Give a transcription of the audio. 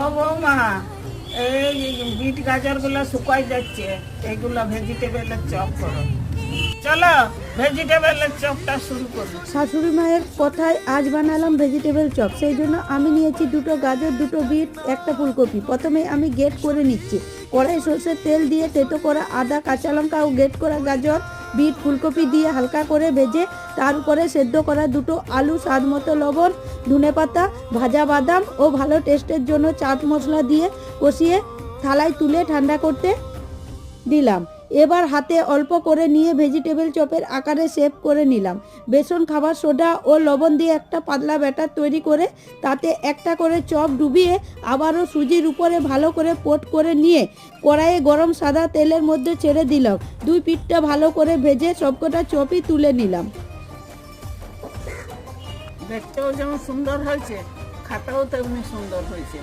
ও বৌমা, এই বিট গাজরগুলো শুকাই যাচ্ছে, এইগুলো ভেজিটেবলের চপ করো। চলো ভেজিটেবলের চপটা শুরু করি। শাশুড়ি মায়ের কথায় আজ বানালাম ভেজিটেবল চপ। সেই জন্য আমি নিয়েছি দুটো গাজর, দুটো বিট, একটা ফুলকপি। প্রথমে আমি গ্রেট করে নিচ্ছি। কড়াই সরষের তেল দিয়ে তেতো করা আদা, কাঁচা লঙ্কা ও গ্রেট করা গাজর, বিট, ফুলকপি দিয়ে হালকা করে ভেজে তার উপরে সেদ্ধ করা দুটো আলু, স্বাদ মতো লবণ, ধনেপাতা, ভাজা বাদাম ও ভালো টেস্টের জন্য চাট মশলা দিয়ে কষিয়ে থালায় তুলে ঠান্ডা করতে দিলাম। এবার হাতে অল্প করে নিয়ে ভেজিটেবল চপের আকারে শেপ করে নিলাম। বেসন, খাবার সোডা ও লবণ দিয়ে একটা পাতলা ব্যাটার তৈরি করে তাতে একটা করে চপ ডুবিয়ে আবারও সুজির উপরে ভালো করে কোট করে নিয়ে কড়াইয়ে গরম সাদা তেলের মধ্যে ছেড়ে দিলাম। দুই পিঠটা ভালো করে ভেজে সবকটা চপই তুলে নিলাম। দেখতেও যেমন সুন্দর হয়েছে, খাতেও তেমনি সুন্দর হয়েছে।